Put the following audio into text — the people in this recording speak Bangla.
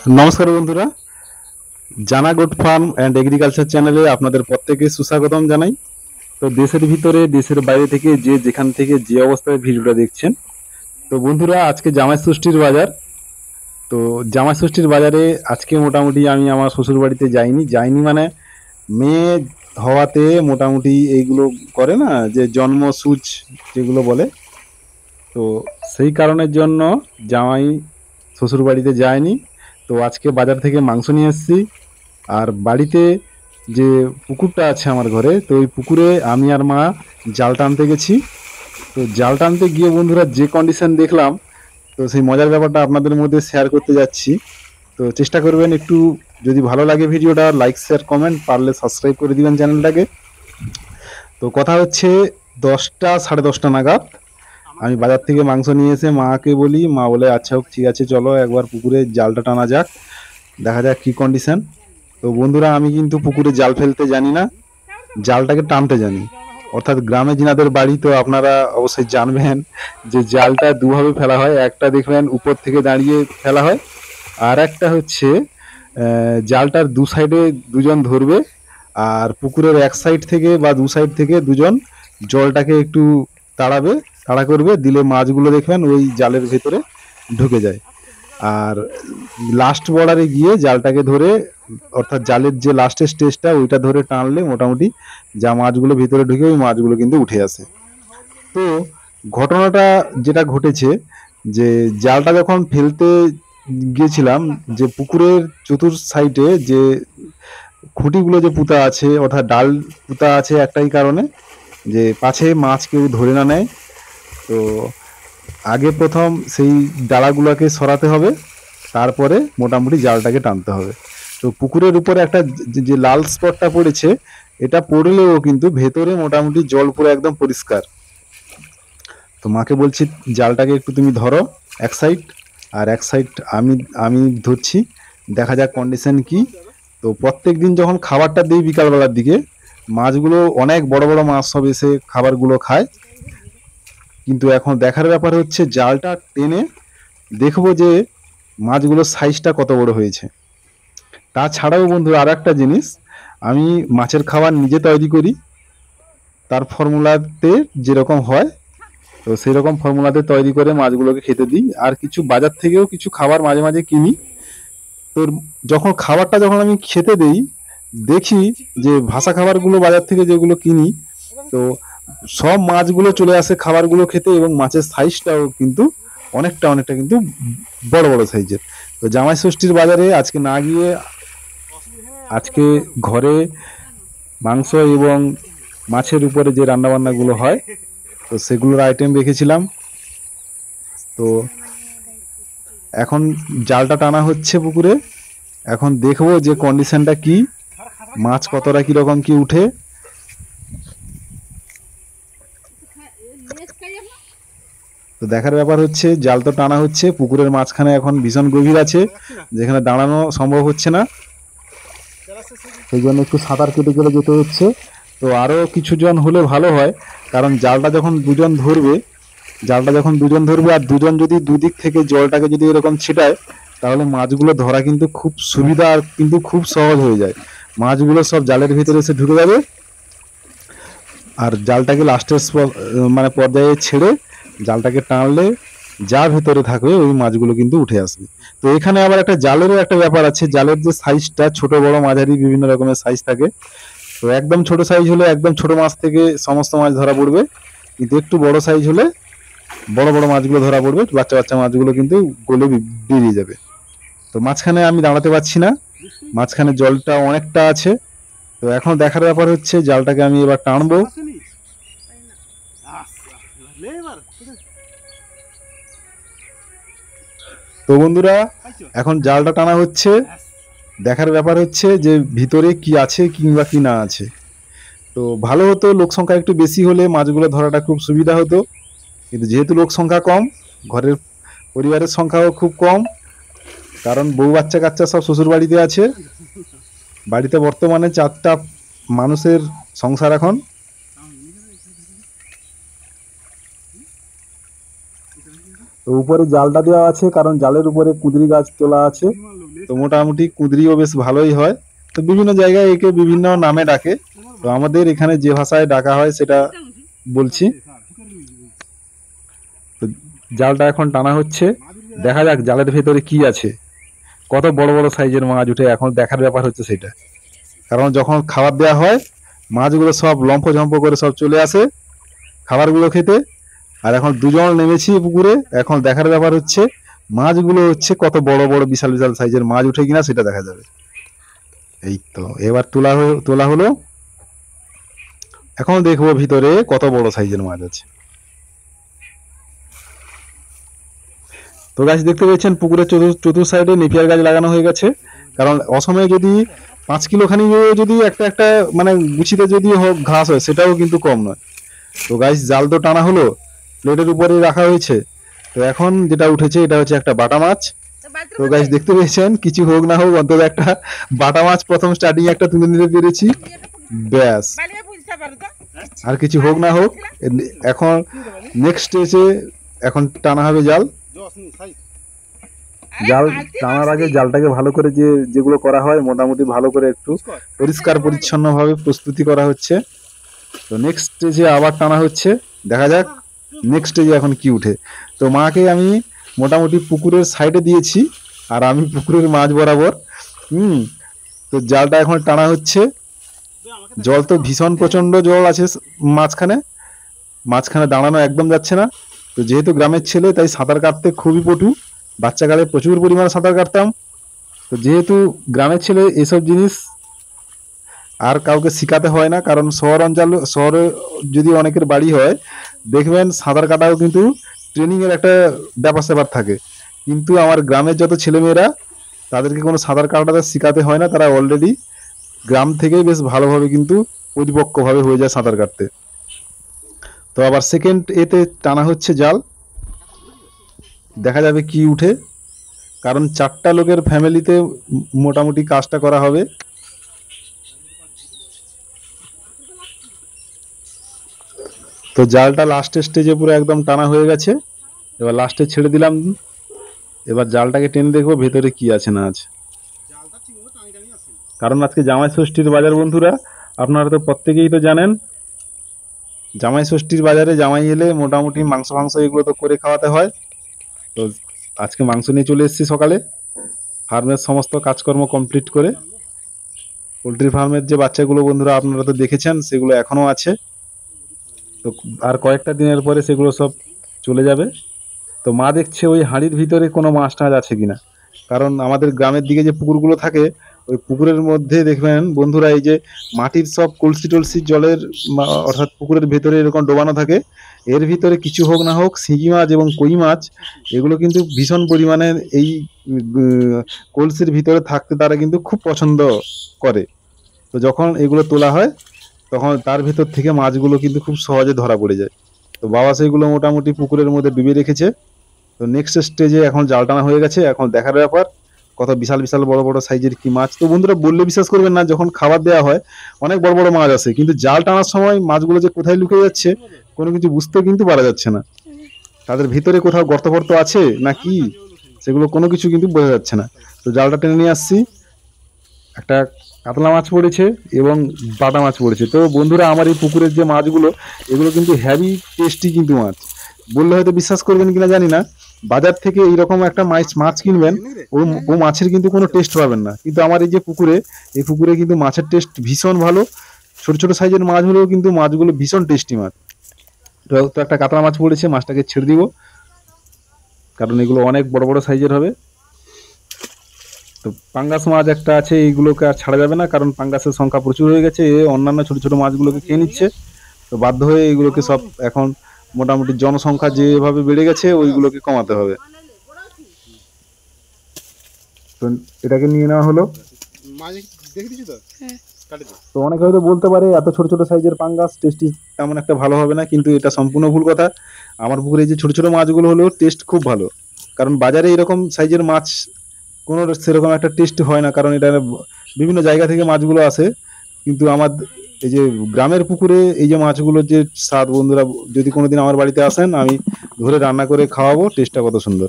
নমস্কার বন্ধুরা, জানা গোট ফার্ম অ্যান্ড এগ্রিকালচার চ্যানেলে আপনাদের প্রত্যেকে সুস্বাগতম জানাই। তো দেশের ভিতরে দেশের বাইরে থেকে যে যেখান থেকে যে অবস্থায় ভিডিওটা দেখছেন, তো বন্ধুরা আজকে জামাই ষষ্ঠীর বাজার। তো জামাই ষষ্ঠীর বাজারে আজকে মোটামুটি আমি আমার শ্বশুর বাড়িতে যাইনি মানে মেয়ে হওয়াতে মোটামুটি এইগুলো করে না, যে জন্ম সূচ যেগুলো বলে, তো সেই কারণের জন্য জামাই শ্বশুর বাড়িতে যায়নি। তো আজকে বাজার থেকে মাংস নিয়ে এসেছি। আর বাড়িতে যে পুকুরটা আছে আমার ঘরে, তো ওই পুকুরে আমি আর মা জাল টানতে গেছি। তো জাল টানতে গিয়ে বন্ধুরা যে কন্ডিশন দেখলাম, তো সেই মজার ব্যাপারটা আপনাদের মধ্যে শেয়ার করতে যাচ্ছি। তো চেষ্টা করবেন একটু, যদি ভালো লাগে ভিডিওটা লাইক শেয়ার কমেন্ট, পারলে সাবস্ক্রাইব করে দিবেন চ্যানেলটাকে। তো কথা হচ্ছে 10টা 10:30 নাগাদ আমি বাজার থেকে মাংস নিয়ে এসে মাকে বলি, মা বলে আচ্ছা ঠিক আছে চলো একবার পুকুরে জালটা টানা যাক, দেখা যাক কি কন্ডিশন। তো বন্ধুরা আমি কিন্তু পুকুরে জাল ফেলতে জানি না, জালটাকে টানতে জানি। অর্থাৎ গ্রামে যিনাদের বাড়ি, তো আপনারা অবশ্যই জানবেন যে জালটা দুভাবে ফেলা হয়। একটা দেখবেন উপর থেকে দাঁড়িয়ে ফেলা হয়, আর একটা হচ্ছে জালটার দু সাইডে দুজন ধরবে, আর পুকুরের এক সাইড থেকে বা দু সাইড থেকে দুজন জলটাকে একটু তাড়াবে, তাড়া করবে, দিলে মাছগুলো দেখবেন ওই জালের ভেতরে ঢুকে যায়। আর লাস্ট বর্ডারে গিয়ে জালটাকে ধরে, অর্থাৎ জালের যে লাস্টের স্টেজটা ওইটা ধরে টানলে মোটামুটি যা মাছগুলো ভিতরে ঢুকে ওই মাছগুলো কিন্তু উঠে আসে। তো ঘটনাটা যেটা ঘটেছে, যে জালটা যখন ফেলতে গিয়েছিলাম, যে পুকুরের চতুর সাইডে যে খুঁটিগুলো যে পুঁতা আছে, অর্থাৎ ডাল পুঁতা আছে একটাই কারণে, যে পাছে মাছ কেউ ধরে না নেয়। তো আগে প্রথম সেই ডালাগুলোকে সরাতে হবে, তারপরে মোটামুটি জালটাকে টানতে হবে। তো পুকুরের উপরে একটা যে লাল স্পটটা পড়েছে, এটা পড়লেও কিন্তু ভেতরে মোটামুটি জল পুরো একদম পরিষ্কার। তো মাকে বলছি জালটাকে একটু তুমি ধরো এক সাইড, আর এক সাইড আমি আমি ধরছি, দেখা যাক কন্ডিশন কি। তো প্রত্যেক দিন যখন খাবারটা দিই বিকালবেলার দিকে, মাছগুলো অনেক বড় বড় মাছ সব এসে খাবারগুলো খায়। কিন্তু এখন দেখার ব্যাপার হচ্ছে জালটা টেনে দেখবো যে মাছগুলোর সাইজটা কত বড় হয়েছে। তাছাড়াও বন্ধু আর একটা জিনিস, আমি মাছের খাবার নিজে তৈরি করি, তার ফর্মুলাতে যেরকম হয়, তো সেই রকম ফর্মুলাতে তৈরি করে মাছগুলোকে খেতে দিই। আর কিছু বাজার থেকেও কিছু খাবার মাঝে মাঝে কিনি। তোর যখন খাবারটা যখন আমি খেতে দেই, দেখি যে ভাসা খাবারগুলো বাজার থেকে যেগুলো কিনি, তো সব মাছগুলো চলে আসে খাবারগুলো খেতে, এবং মাছের সাইজটাও কিন্তু অনেকটা অনেকটা কিন্তু বড় বড় সাইজের। তো জামাই ষষ্ঠীর বাজারে আজকে না গিয়ে, আজকে ঘরে মাংস এবং মাছের উপরে যে রান্নাবান্নাগুলো হয়, তো সেগুলোর আইটেম রেখেছিলাম। তো এখন জালটা টানা হচ্ছে পুকুরে, এখন দেখবো যে কন্ডিশনটা কি, মাছ কতটা কিরকম কি উঠে। তো দেখার ব্যাপার হচ্ছে, জাল তো টানা হচ্ছে, পুকুরের মাঝখানে এখন ভীষণ গভীর আছে, যেখানে দাঁড়ানো সম্ভব হচ্ছে না, সেই জন্য একটু সাঁতার কেটে কেটে যেতে হচ্ছে। তো আরো কিছুজন হলে ভালো হয়, কারণ জালটা যখন দুজন ধরবে আর দুজন যদি দুদিক থেকে জলটাকে যদি এরকম ছিটায়, তাহলে মাছগুলো ধরা কিন্তু খুব সুবিধা আর কিন্তু খুব সহজ হয়ে যায়। মাছগুলো সব জালের ভিতরে এসে ঢুকে যাবে, আর জালটাকে লাস্টের মানে পর্যায়ে ছেড়ে জালটাকে টানলে যা ভেতরে থাকবে ওই মাছগুলো কিন্তু উঠে আসবে। তো এখানে আবার একটা জালেরও একটা ব্যাপার আছে, জালের যে সাইজটা ছোট বড় মাঝারি বিভিন্ন রকমের সাইজ থাকে। তো একদম ছোট সাইজ হলে একদম ছোট মাছ থেকে সমস্ত মাছ ধরা পড়বে, কিন্তু একটু বড় সাইজ হলে বড় বড় মাছগুলো ধরা পড়বে, বাচ্চা বাচ্চা মাছগুলো কিন্তু গলে বেরিয়ে যাবে। তো মাঝখানে আমি দাঁড়াতে পারছি না, মাঝখানে জলটা অনেকটা আছে। তো এখন দেখার ব্যাপার হচ্ছে জালটাকে আমি এবার টানবো। তো বন্ধুরা এখন জালটা টানা হচ্ছে, দেখার ব্যাপার হচ্ছে যে ভিতরে কি আছে কিংবা কি না আছে। তো ভালো হতো লোক সংখ্যা একটু বেশি হলে মাছগুলো ধরাটা খুব সুবিধা হতো, কিন্তু যেহেতু লোক সংখ্যা কম, ঘরের পরিবারের সংখ্যাও খুব কম, কারণ বউ বাচ্চা কাচ্চা সব শ্বশুর বাড়িতে আছে, বাড়িতে বর্তমানে 4টা মানুষের সংসার এখন। তো উপরে জালটা দেওয়া আছে, কারণ জালের উপরে কুঁদরি গাছ তোলা আছে, তো মোটামুটি কুঁদরিও বেশ ভালোই হয়। তো বিভিন্ন জায়গায় একে বিভিন্ন নামে ডাকে, তো আমাদের এখানে যে ভাষায় ডাকা হয় সেটা বলছি। তো জালটা এখন টানা হচ্ছে, দেখা যাক জালের ভেতরে কি আছে, কত বড় বড় সাইজের মাছ উঠে, এখন দেখার ব্যাপার হচ্ছে সেটা। কারণ যখন খাবার দেওয়া হয় মাছগুলো সব লম্ফঝম্প করে সব চলে আসে খাবারগুলো খেতে। আর এখন দুজন নেমেছি পুকুরে, এখন দেখার ব্যাপার হচ্ছে মাছগুলো হচ্ছে কত বড় বড় বিশাল বিশাল সাইজের মাছ উঠে কিনা সেটা দেখা যাবে। এই তো এবার তোলা হলো, এখন দেখবো ভিতরে কত বড় সাইজের মাছ আছে। তো গাছ দেখতে পেয়েছেন পুকুরের চতুর সাইডে নেপিয়ার গাছ লাগানো হয়ে গেছে, কারণ অসময়ে যদি 5 কিলো খানি যদি একটা একটা মানে গুছিতে যদি হোক ঘাস হয় সেটাও কিন্তু কম নয়। তো গাইস জাল তো টানা হলো, প্লেটের উপরে রাখা হয়েছে। তো এখন যেটা উঠেছে এটা হচ্ছে একটা বাটা মাছ। তো গাইস দেখতে পেয়েছেন কিছু হোক না হোক অন্তত একটা বাটা মাছ প্রথম স্টার্টিং একটা তুলে নিতে পেরেছি, ব্যাস। আর কিছু হোক না হোক এখন নেক্সট স্টেজে এখন টানা হবে জাল। জাল টানার আগে জালটাকে ভালো করে যেগুলো করা হয় মোটামুটি ভালো করে একটু পরিষ্কার পরিচ্ছন্ন ভাবে প্রস্তুতি করা হচ্ছে। তো নেক্সট স্টেজে আবার টানা হচ্ছে, দেখা যাক নেক্সট স্টেজে এখন কি উঠে। তো মাকে আমি মোটামুটি পুকুরের সাইডে দিয়েছি আর আমি পুকুরের মাঝ বরাবর। তো জালটা এখন টানা হচ্ছে, জল তো ভীষণ প্রচন্ড জল আছে মাঝখানে দাঁড়ানো একদম যাচ্ছে না। তো যেহেতু গ্রামের ছেলে তাই সাঁতার কাটতে খুবই পটু, বাচ্চাকালে প্রচুর পরিমাণে সাঁতার কাটতাম। তো যেহেতু গ্রামের ছেলে এসব জিনিস আর কাউকে শিখাতে হয় না, কারণ শহরে যদি অনেকের বাড়ি হয় দেখবেন সাঁতার কাটাও কিন্তু ট্রেনিং এর একটা ব্যাপার স্যাপার থাকে, কিন্তু আমার গ্রামের যত ছেলেমেয়েরা তাদেরকে কোনো সাঁতার কাটাতে শিখাতে হয় না, তারা অলরেডি গ্রাম থেকেই বেশ ভালোভাবে কিন্তু পরিপক্কভাবে হয়ে যায় সাঁতার কাটতে। তো আবার সেকেন্ড এতে টানা হচ্ছে জাল, দেখা যাবে কি উঠে, কারণ 4টা লোকের ফ্যামিলিতে মোটামুটি কাজটা করা হবে। তো জালটা লাস্টের স্টেজে পুরো একদম টানা হয়ে গেছে, এবার লাস্টে ছেড়ে দিলাম। এবার জালটাকে টেনে দেখবো ভেতরে কি আছে না আছে, কারণ আজকে জামাই ষষ্ঠীর বাজার বন্ধুরা, আপনারা তো প্রত্যেকেই তো জানেন জামাই ষষ্ঠীর বাজারে জামাই এলে মোটামুটি মাংস এগুলো তো করে খাওয়াতে হয়। তো আজকে মাংস নিয়ে চলে এসেছি সকালে, ফার্মের সমস্ত কাজকর্ম কমপ্লিট করে। পোলট্রি ফার্মের যে বাচ্চাগুলো বন্ধুরা আপনারা তো দেখেছেন সেগুলো এখনও আছে, তো আর কয়েকটা দিনের পরে সেগুলো সব চলে যাবে। তো মা দেখছে ওই হাঁড়ির ভিতরে কোনো মাছ টাছ আছে কিনা, কারণ আমাদের গ্রামের দিকে যে পুকুরগুলো থাকে ওই পুকুরের মধ্যে দেখবেন বন্ধুরা এই যে মাটির সব কলসি টলসি জলের অর্থাৎ পুকুরের ভেতরে এরকম ডোবানো থাকে, এর ভিতরে কিছু হোক না হোক শিঙি মাছ এবং কই মাছ এগুলো কিন্তু ভীষণ পরিমাণে এই কলসির ভিতরে থাকতে তারা কিন্তু খুব পছন্দ করে। তো যখন এগুলো তোলা হয় তখন তার ভিতর থেকে মাছগুলো কিন্তু খুব সহজে ধরা পড়ে যায়। তো বাবা সেইগুলো মোটামুটি পুকুরের মধ্যে ডুবিয়ে রেখেছে। তো নেক্সট স্টেজে এখন জাল টানা হয়ে গেছে, এখন দেখার ব্যাপার কত বিশাল বিশাল বড় বড় সাইজের কি মাছ। তো বন্ধুরা বললে বিশ্বাস করবেন না, যখন খাবার দেওয়া হয় অনেক বড় বড় মাছ আসে, কিন্তু জাল টানার সময় মাছগুলো যে কোথায় লুকিয়ে যাচ্ছে কোনো কিছু বুঝতে কিন্তু পারা যাচ্ছে না, তাদের ভিতরে কোথাও গর্ত ফর্ত আছে না কি সেগুলো কোনো কিছু কিন্তু বোঝা যাচ্ছে না। তো জালটা টেনে নিয়ে আসছি, একটা কাতলা মাছ পড়েছে এবং বাটা মাছ পড়েছে। তো বন্ধুরা আমার এই পুকুরের যে মাছগুলো এগুলো কিন্তু হেভি টেস্টি কিন্তু মাছ, বললে হয়তো বিশ্বাস করবেন কিনা জানি না। বাজার থেকে এইরকম একটা মাছ কিনবেন, ও মাছের কিন্তু কোনো টেস্ট পাবেন না, কিন্তু আমার এই যে এই পুকুরে কিন্তু মাছের টেস্ট ভীষণ ভালো। ছোট ছোট সাইজের মাছ হলেও কিন্তু মাছগুলো ভীষণ টেস্টি মাছ। তো একটা কাতলা মাছ পড়েছে, মাছটাকে ছেড়ে দিব, কারণ এগুলো অনেক বড় বড় সাইজের হবে। তো পাঙ্গাস মাছ একটা আছে, এইগুলোকে আর ছাড়া যাবে না, কারণ পাঙ্গাসের সংখ্যা প্রচুর হয়ে গেছে, অন্যান্য ছোট ছোট মাছগুলোকে খেয়ে নিচ্ছে। তো বাধ্য হয়ে এইগুলোকে সব এখন মোটামুটি জনসংখ্যা যেভাবে বেড়ে গেছে ওইগুলোকে কমাতে হবে। তো এটাকে নিয়ে নেওয়া হলো। তো অনেকে হয়তো বলতে পারে এত ছোট ছোট সাইজের পাঙ্গাস টেস্টি তেমন একটা ভালো হবে না, কিন্তু এটা সম্পূর্ণ ভুল কথা। আমার পুকুরে যে ছোট ছোট মাছগুলো হলেও টেস্ট খুব ভালো, কারণ বাজারে এরকম সাইজের মাছ কোনো সেরকম একটা টেস্ট হয় না, কারণ এটা বিভিন্ন জায়গা থেকে মাছগুলো আসে। কিন্তু আমার এই যে গ্রামের পুকুরে এই যে মাছগুলোর যে স্বাদ বন্ধুরা, যদি কোনোদিন আমার বাড়িতে আসেন আমি ধরে রান্না করে খাওয়াবো, টেস্টটা কত সুন্দর।